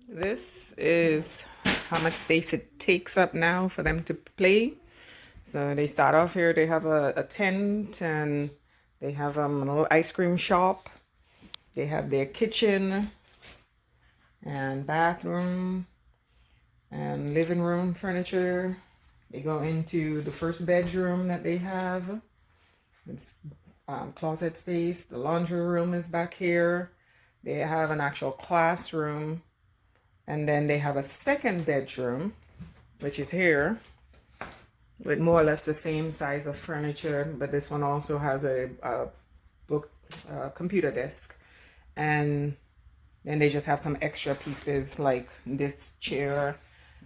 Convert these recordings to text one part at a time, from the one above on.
This is how much space it takes up now for them to play. So they start off here, they have a tent, and they have a little ice cream shop. They have their kitchen and bathroom and living room furniture. They go into the first bedroom that they have. It's closet space. The laundry room is back here. They have an actual classroom. And then they have a second bedroom, which is here, with more or less the same size of furniture, but this one also has a book, computer desk. And then they just have some extra pieces like this chair,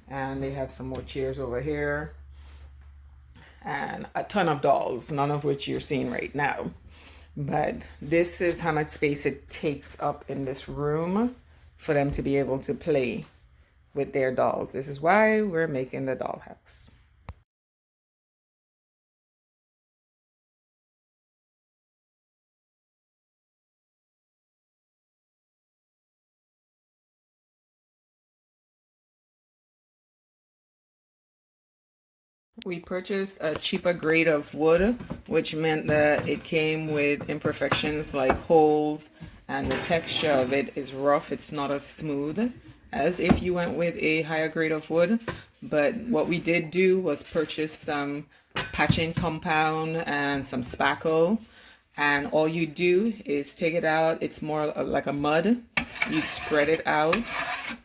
and they have some more chairs over here, and a ton of dolls, none of which you're seeing right now. But this is how much space it takes up in this room for them to be able to play with their dolls. This is why we're making the dollhouse. We purchased a cheaper grade of wood, which meant that it came with imperfections like holes, and the texture of it is rough. It's not as smooth as if you went with a higher grade of wood. But what we did do was purchase some patching compound and some spackle. And all you do is take it out. It's more like a mud. You spread it out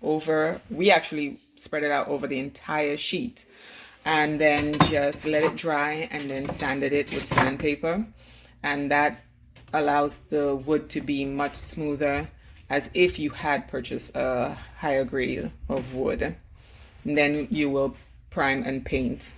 over, we actually spread it out over the entire sheet, and then just let it dry and then sanded it with sandpaper, and that allows the wood to be much smoother as if you had purchased a higher grade of wood. And then you will prime and paint.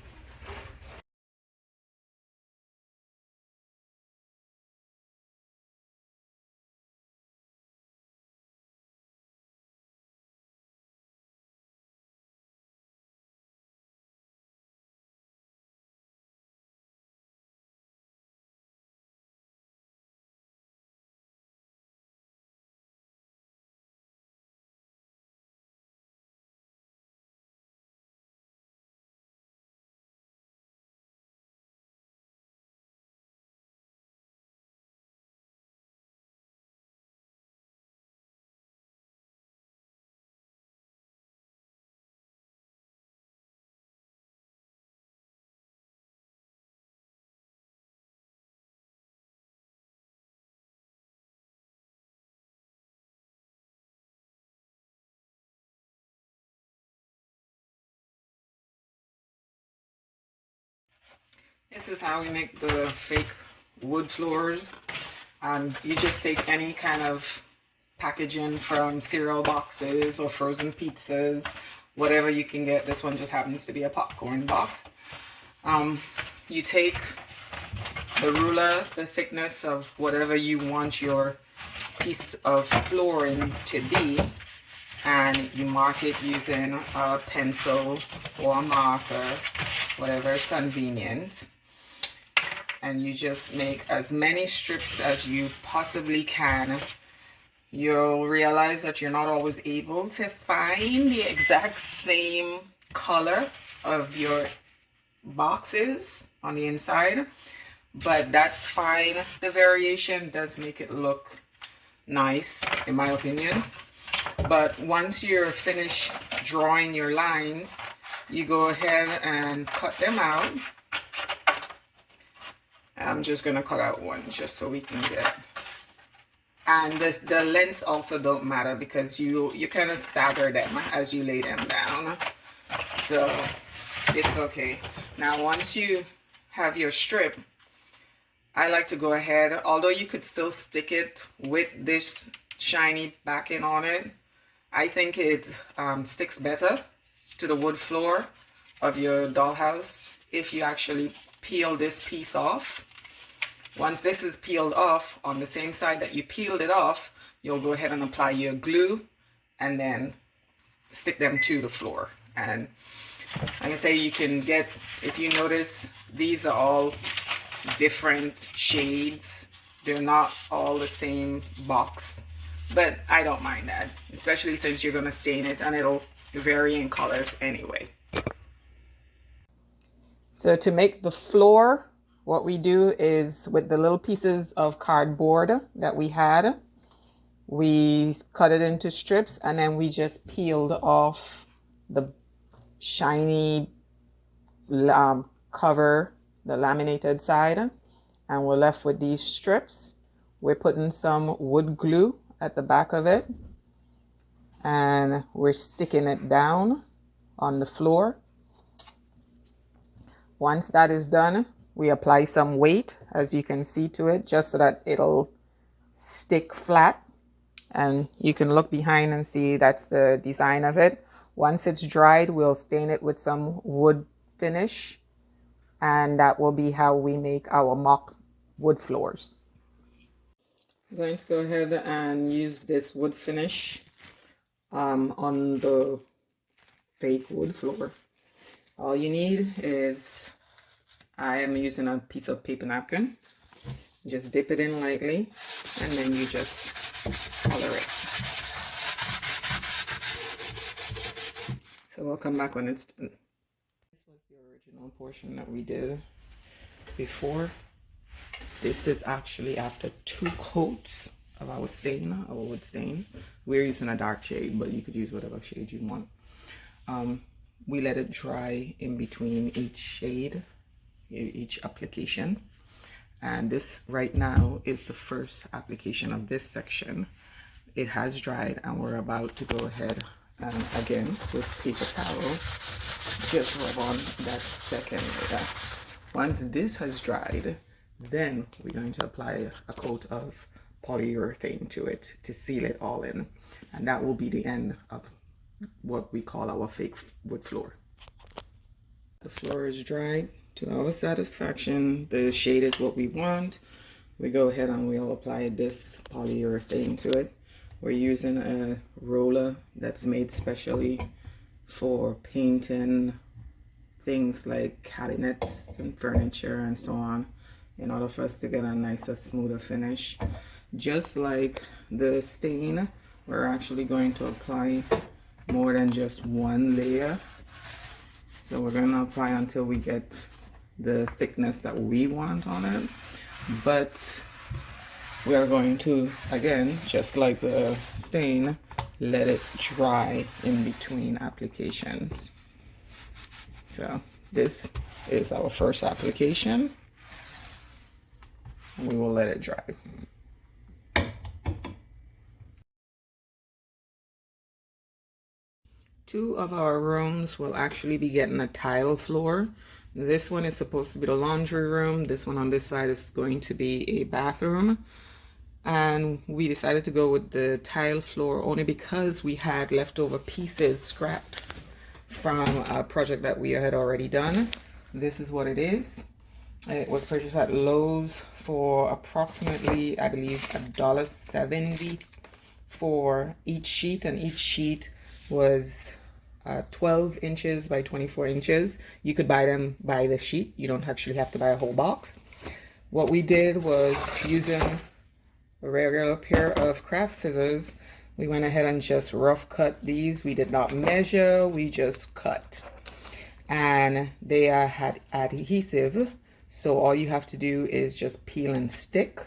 This is how we make the fake wood floors. You just take any kind of packaging from cereal boxes or frozen pizzas, whatever you can get. This one just happens to be a popcorn box. You take the ruler, the thickness of whatever you want your piece of flooring to be, and you mark it using a pencil or a marker, whatever is convenient. And you just make as many strips as you possibly can. You'll realize that you're not always able to find the exact same color of your boxes on the inside, but that's fine. The variation does make it look nice, in my opinion. But once you're finished drawing your lines, you go ahead and cut them out. I'm just gonna cut out one just so we can get, and the lengths also don't matter because you kind of stagger them as you lay them down, so it's okay. Now once you have your strip, I like to go ahead, although you could still stick it with this shiny backing on it, I think it sticks better to the wood floor of your dollhouse if you actually peel this piece off. Once this is peeled off, on the same side that you peeled it off, you'll go ahead and apply your glue and then stick them to the floor. And like I say, you can get, if you notice, these are all different shades. They're not all the same box. but I don't mind that, especially since you're going to stain it and it'll vary in colors anyway. So to make the floor, what we do is with the little pieces of cardboard that we had, we cut it into strips and then we just peeled off the shiny cover, the laminated side, and we're left with these strips. We're putting some wood glue at the back of it and we're sticking it down on the floor. Once that is done, we apply some weight, as you can see, to it, just so that it'll stick flat. And you can look behind and see that's the design of it. Once it's dried, we'll stain it with some wood finish, and that will be how we make our mock wood floors. I'm going to go ahead and use this wood finish on the fake wood floor. All you need is, I am using a piece of paper napkin. Just dip it in lightly and then you just color it. So we'll come back when it's done. This was the original portion that we did before. This is actually after 2 coats of our stain, our wood stain. We're using a dark shade, but you could use whatever shade you want. We let it dry in between each shade, each application. And this right now is the first application of this section. It has dried and we're about to go ahead and again with paper towel just rub on that second layer. Once this has dried, then we're going to apply a coat of polyurethane to it to seal it all in, and that will be the end of what we call our fake wood floor. The floor is dried to our satisfaction. The shade is what we want. We go ahead and we'll apply this polyurethane to it. We're using a roller that's made specially for painting things like cabinets and furniture and so on, in order for us to get a nicer, smoother finish. Just like the stain, we're actually going to apply more than just one layer. So we're going to apply until we get the thickness that we want on it. But we are going to, again, just like the stain, let it dry in between applications. So this is our first application. We will let it dry. Two of our rooms will actually be getting a tile floor. This one is supposed to be the laundry room. This one on this side is going to be a bathroom. And we decided to go with the tile floor only because we had leftover pieces, scraps from a project that we had already done. This is what it is. It was purchased at Lowe's for approximately, I believe, $1.70 for each sheet, and each sheet was 12 inches by 24 inches. You could buy them by the sheet. You don't actually have to buy a whole box. What we did was, using a regular pair of craft scissors, we went ahead and just rough cut these. We did not measure, we just cut. And they had adhesive, so all you have to do is just peel and stick.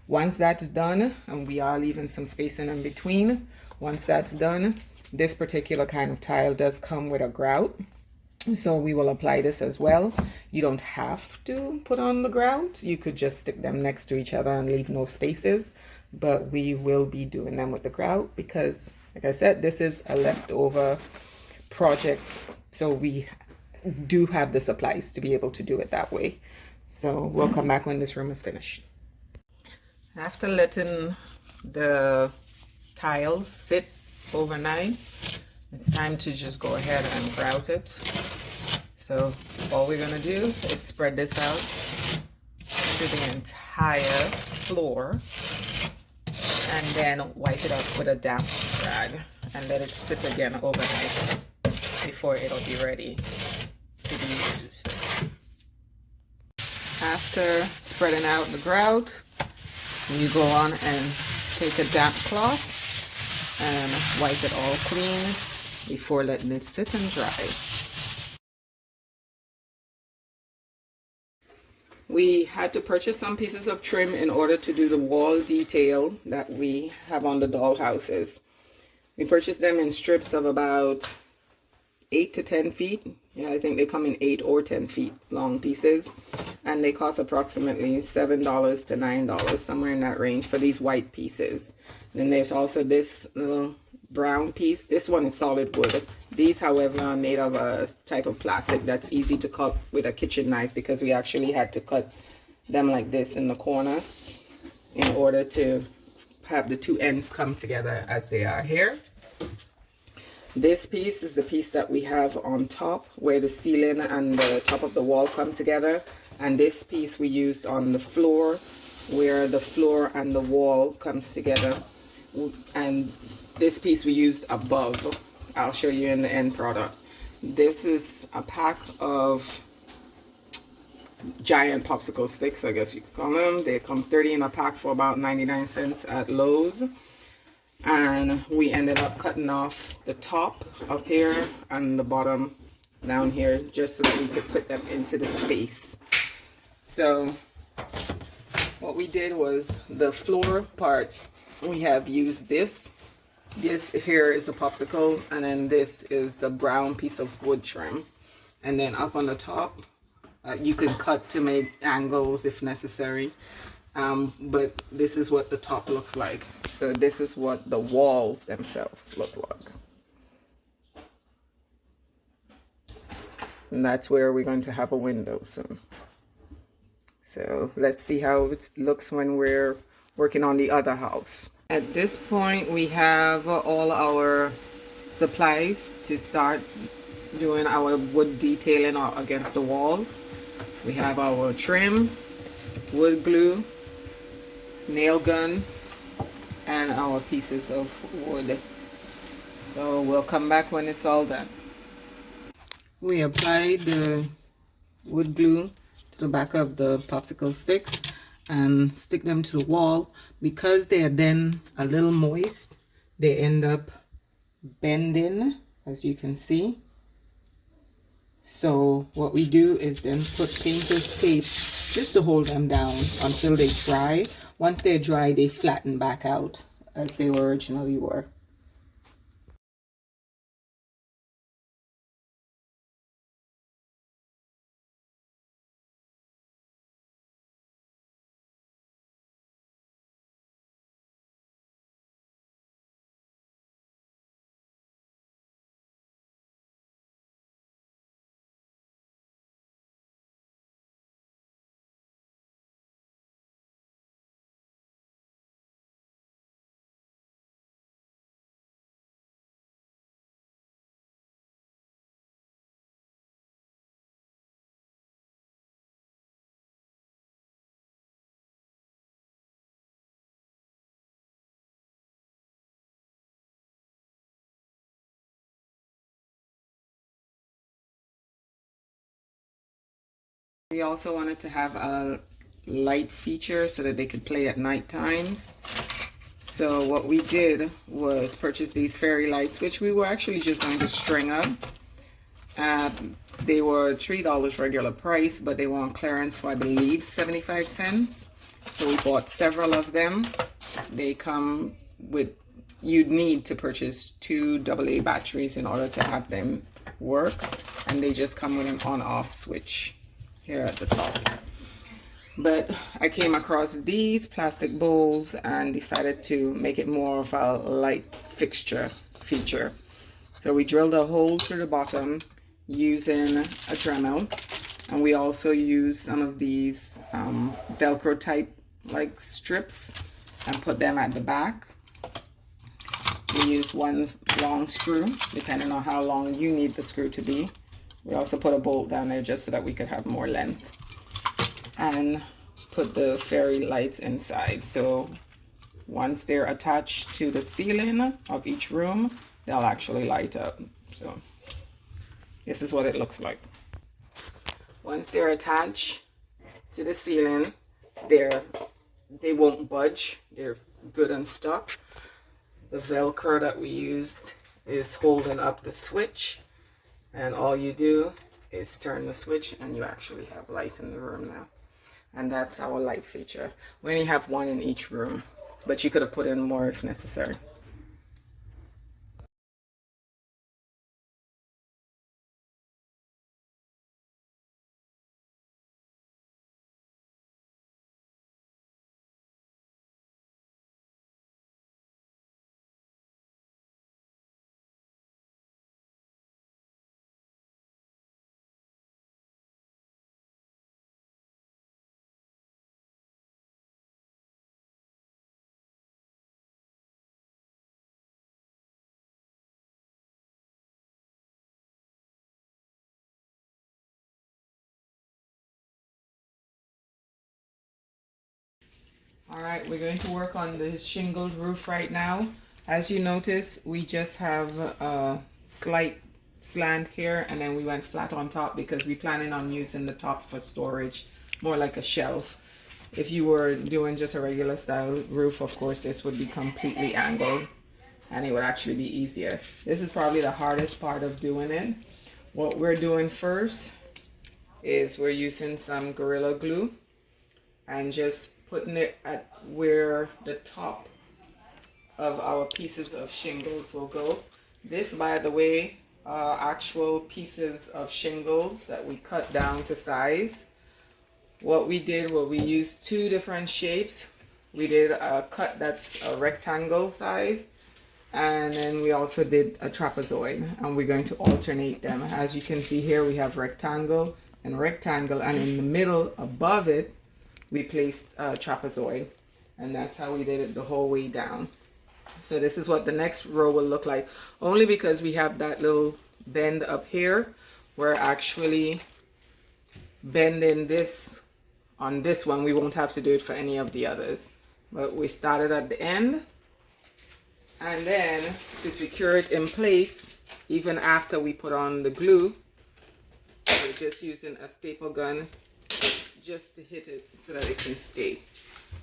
Once that's done, and we are leaving some spacing in between, once that's done, this particular kind of tile does come with a grout, so we will apply this as well. You don't have to put on the grout. You could just stick them next to each other and leave no spaces, but we will be doing them with the grout because, like I said, this is a leftover project, so we do have the supplies to be able to do it that way. So we'll come back when this room is finished. After letting the tiles sit overnight, it's time to just go ahead and grout it. So all we're gonna do is spread this out to the entire floor and then wipe it up with a damp rag and let it sit again overnight before it'll be ready to be used. After spreading out the grout, you go on and take a damp cloth and wipe it all clean before letting it sit and dry. We had to purchase some pieces of trim in order to do the wall detail that we have on the doll houses. We purchased them in strips of about 8 to 10 feet. Yeah, I think they come in 8 or 10 feet long pieces, and they cost approximately $7 to $9, somewhere in that range for these white pieces. Then there's also this little brown piece. This one is solid wood. These, however, are made of a type of plastic that's easy to cut with a kitchen knife, because we actually had to cut them like this in the corner in order to have the two ends come together as they are here. This piece is the piece that we have on top where the ceiling and the top of the wall come together, and this piece we used on the floor where the floor and the wall comes together, and this piece we used above. I'll show you in the end product. This is a pack of giant popsicle sticks, I guess you could call them. They come 30 in a pack for about 99 cents at Lowe's. And we ended up cutting off the top up here and the bottom down here just so that we could fit them into the space. So what we did was the floor part, we have used this. This here is a popsicle, and then this is the brown piece of wood trim. And then up on the top, you could cut to make angles if necessary. But this is what the top looks like. So this is what the walls themselves look like. And that's where we're going to have a window soon. So let's see how it looks when we're working on the other house. At this point, we have all our supplies to start doing our wood detailing against the walls. We have our trim, wood glue, nail gun, and our pieces of wood. So we'll come back when it's all done. We applied the wood glue to the back of the popsicle sticks and stick them to the wall. Because they are then a little moist, they end up bending, as you can see. So what we do is then put painter's tape just to hold them down until they dry. Once they're dry, they flatten back out as they originally were. We also wanted to have a light feature so that they could play at night times. So what we did was purchase these fairy lights, which we were actually just going to string up. They were $3 regular price, but they were on clearance for, I believe, 75 cents. So we bought several of them. They come with, you'd need to purchase 2 AA batteries in order to have them work. And they just come with an on-off switch here at the top. But I came across these plastic bowls and decided to make it more of a light fixture feature. So we drilled a hole through the bottom using a Dremel, and we also used some of these Velcro type like strips and put them at the back. We used one long screw depending on how long you need the screw to be. We also put a bolt down there just so that we could have more length, and put the fairy lights inside. So once they're attached to the ceiling of each room, they'll actually light up. So this is what it looks like. Once they're attached to the ceiling, they won't budge. They're good and stuck. The Velcro that we used is holding up the switch, and all you do is turn the switch and you actually have light in the room now. And that's our light feature. We only have one in each room, but you could have put in more if necessary. All right, we're going to work on the shingled roof right now. As you notice, we just have a slight slant here, and then we went flat on top because we're planning on using the top for storage, more like a shelf. If you were doing just a regular style roof, of course, this would be completely angled and it would actually be easier. This is probably the hardest part of doing it. What we're doing first is we're using some Gorilla Glue and just putting it at where the top of our pieces of shingles will go. This, by the way, are actual pieces of shingles that we cut down to size. What we did was we used two different shapes. We did a cut that's a rectangle size, and then we also did a trapezoid, and we're going to alternate them. As you can see here, we have rectangle, and in the middle above it we placed a trapezoid, and that's how we did it the whole way down. So this is what the next row will look like. Only because we have that little bend up here, we're actually bending this on this one. We won't have to do it for any of the others, but we started at the end, and then to secure it in place, even after we put on the glue, we're just using a staple gun just to hit it so that it can stay.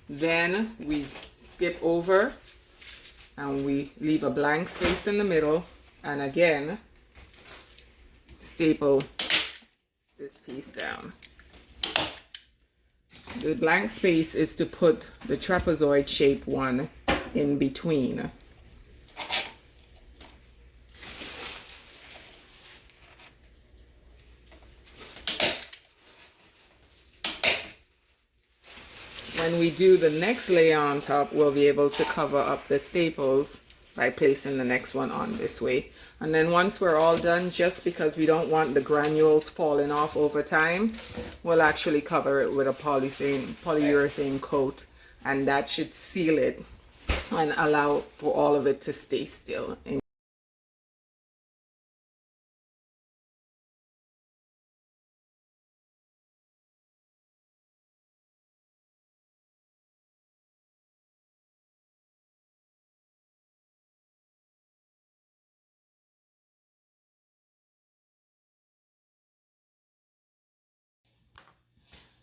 Then we skip over and we leave a blank space in the middle, and again staple this piece down. The blank space is to put the trapezoid shape one in between. When we do the next layer on top, we'll be able to cover up the staples by placing the next one on this way. And then once we're all done, just because we don't want the granules falling off over time, we'll actually cover it with a polyurethane coat, and that should seal it and allow for all of it to stay still.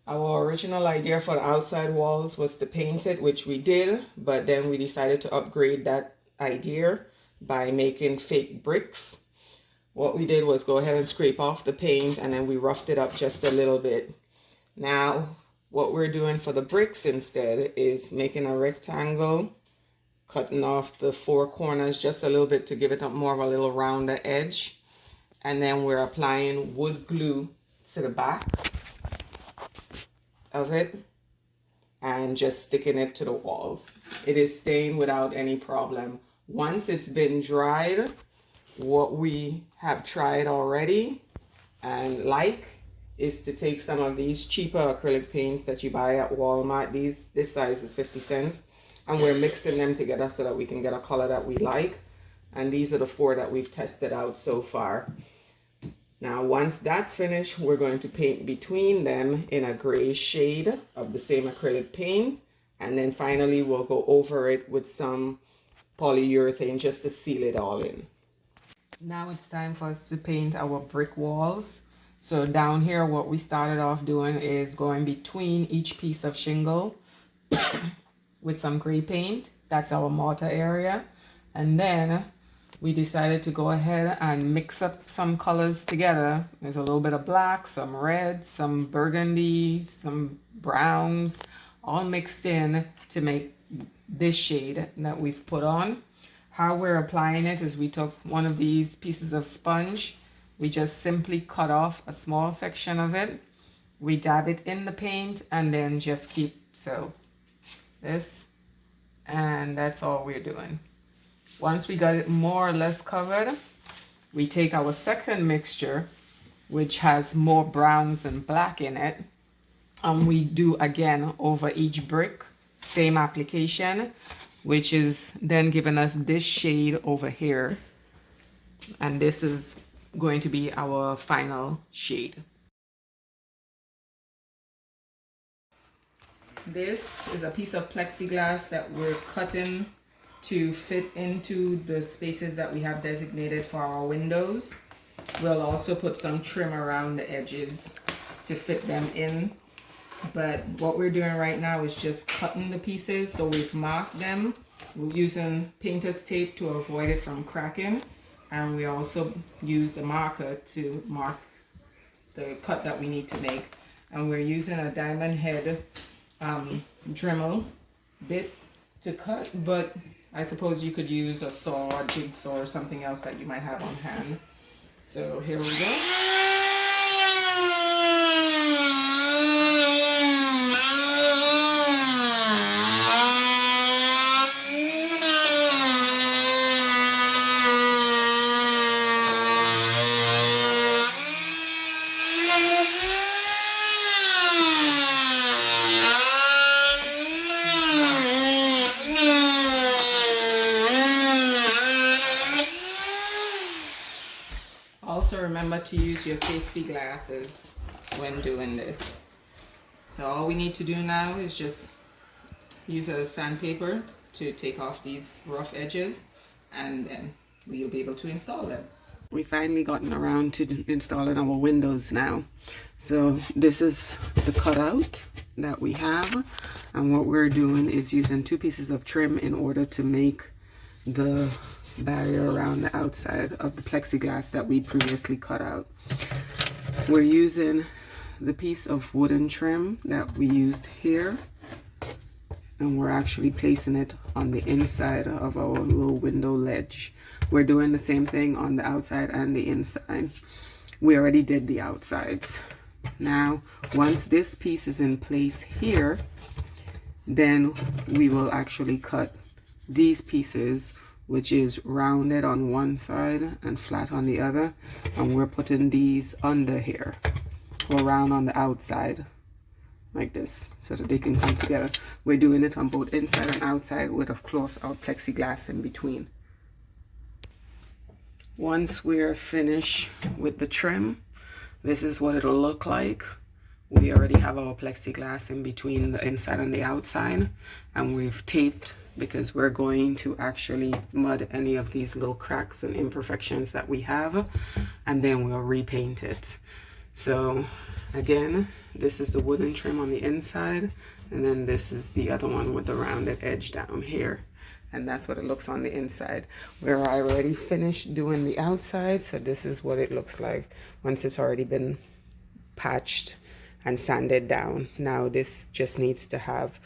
Our original idea for the outside walls was to paint it, which we did, but then we decided to upgrade that idea by making fake bricks. What we did was go ahead and scrape off the paint, and then we roughed it up just a little bit. Now, what we're doing for the bricks instead is making a rectangle, cutting off the four corners just a little bit to give it more of a little rounder edge. And then we're applying wood glue to the back of it and just sticking it to the walls. It is staying without any problem. Once it's been dried, what we have tried already and like is to take some of these cheaper acrylic paints that you buy at Walmart. This size is 50 cents, and we're mixing them together so that we can get a color that we like. And these are the four that we've tested out so far. Now, once that's finished, we're going to paint between them in a gray shade of the same acrylic paint. And then finally, we'll go over it with some polyurethane just to seal it all in. Now it's time for us to paint our brick walls. So down here, what we started off doing is going between each piece of shingle with some gray paint. That's our mortar area. And then we decided to go ahead and mix up some colors together. There's a little bit of black, some red, some burgundy, some browns, all mixed in to make this shade that we've put on. How we're applying it is we took one of these pieces of sponge. We just simply cut off a small section of it. We dab it in the paint and then just keep so this, and that's all we're doing. Once we got it more or less covered, we take our second mixture, which has more browns and black in it, and we do again over each brick, same application, which is then giving us this shade over here. And this is going to be our final shade. This is a piece of plexiglass that we're cutting to fit into the spaces that we have designated for our windows. We'll also put some trim around the edges to fit them in. But what we're doing right now is just cutting the pieces. So we've marked them. We're using painter's tape to avoid it from cracking. And we also used a marker to mark the cut that we need to make. And we're using a diamond head Dremel bit to cut, but I suppose you could use a saw, a jigsaw, or something else that you might have on hand. So here we go. Also remember to use your safety glasses when doing this. So all we need to do now is just use a sandpaper to take off these rough edges, and then we'll be able to install them. We finally gotten around to installing our windows now. So this is the cutout that we have, and what we're doing is using 2 pieces of trim in order to make the barrier around the outside of the plexiglass that we previously cut out. We're using the piece of wooden trim that we used here, and we're actually placing it on the inside of our little window ledge. We're doing the same thing on the outside and the inside. We already did the outsides. Now, once this piece is in place here, then we will actually cut these pieces, which is rounded on one side and flat on the other, and we're putting these under here or round on the outside like this so that they can come together. We're doing it on both inside and outside with, of course, our plexiglass in between. Once we're finished with the trim, this is what it'll look like. We already have our plexiglass in between the inside and the outside, and we've taped because we're going to actually mud any of these little cracks and imperfections that we have, and then we'll repaint it. So again, this is the wooden trim on the inside, and then this is the other one with the rounded edge down here, and that's what it looks on the inside. Where I already finished doing the outside, so this is what it looks like once it's already been patched and sanded down. Now this just needs to have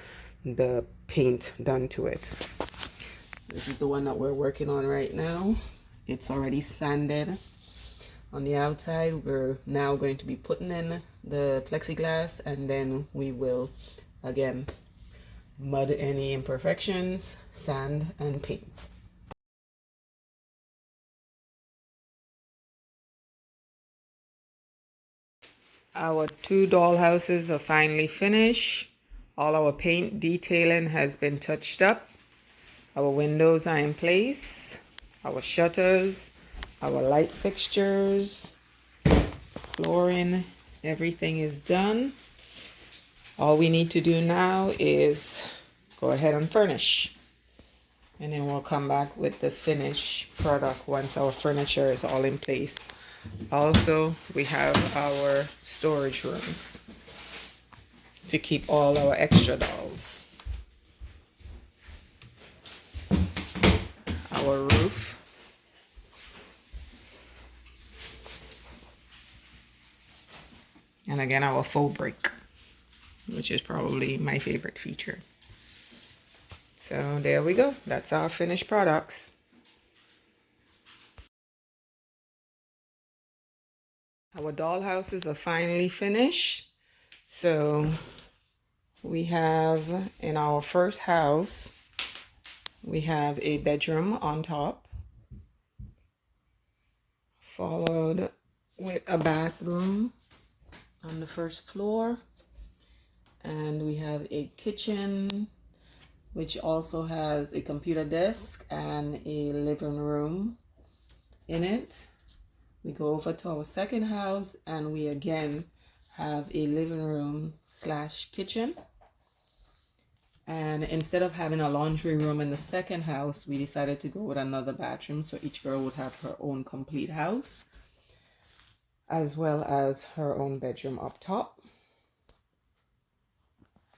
the paint done to it. This is the one that we're working on right now. It's already sanded on the outside. We're now going to be putting in the plexiglass, and then we will again mud any imperfections, sand, and paint. Our 2 doll houses are finally finished. All our paint detailing has been touched up. Our windows are in place. Our shutters, our light fixtures, flooring, everything is done. All we need to do now is go ahead and furnish. And then we'll come back with the finished product once our furniture is all in place. Also, we have our storage rooms to keep all our extra dolls. our roof. And again, our faux brick, which is probably my favorite feature. So there we go. That's our finished products. Our dollhouses are finally finished. So we have in our first house, we have a bedroom on top, followed with a bathroom on the first floor. And we have a kitchen, which also has a computer desk and a living room in it. We go over to our second house and we again have a living room / kitchen. And instead of having a laundry room in the second house, we decided to go with another bathroom so each girl would have her own complete house, as well as her own bedroom up top.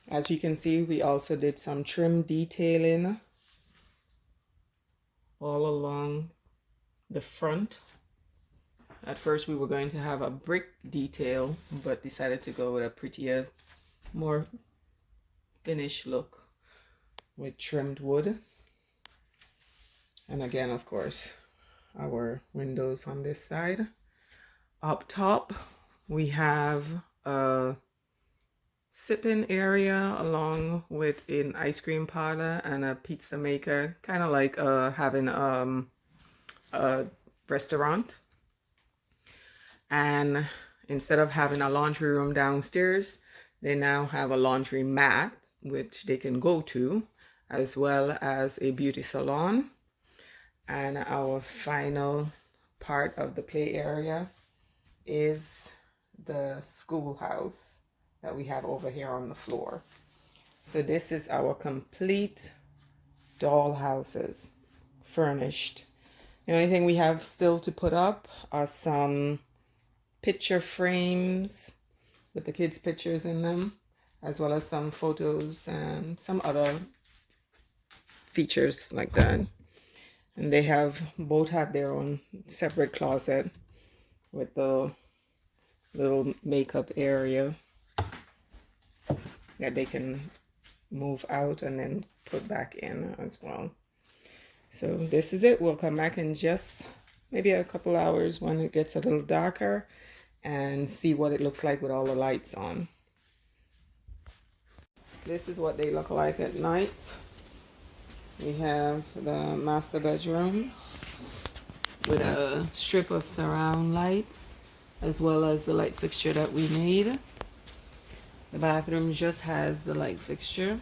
As you can see, we also did some trim detailing all along the front. At first we were going to have a brick detail, but decided to go with a prettier, more finished look with trimmed wood. And again, of course, our windows on this side. Up top, we have a sitting area along with an ice cream parlor and a pizza maker, kind of like having a restaurant. And instead of having a laundry room downstairs, they now have a laundry mat which they can go to, as well as a beauty salon. And our final part of the play area is the schoolhouse that we have over here on the floor. So this is our complete doll houses furnished. The only thing we have still to put up are some picture frames with the kids' pictures in them, as well as some photos and some other features like that. And they both have their own separate closet with the little makeup area that they can move out and then put back in as well. So this is it. We'll come back in just maybe a couple hours when it gets a little darker and see what it looks like with all the lights on. This is what they look like at night. We have the master bedroom with a strip of surround lights, as well as the light fixture that we need. The bathroom just has the light fixture.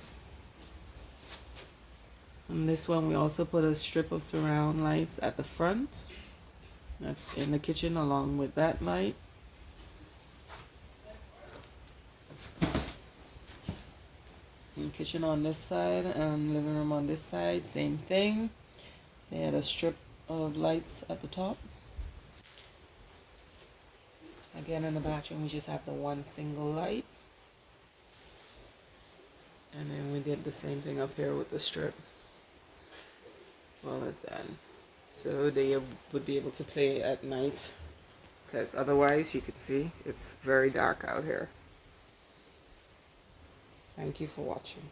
On this one, we also put a strip of surround lights at the front. That's in the kitchen along with that light. And kitchen on this side and living room on this side, same thing. They had a strip of lights at the top. Again, in the bathroom, we just have the one single light. And then we did the same thing up here with the strip, as well as that. So they would be able to play at night, because otherwise, you can see, it's very dark out here. Thank you for watching.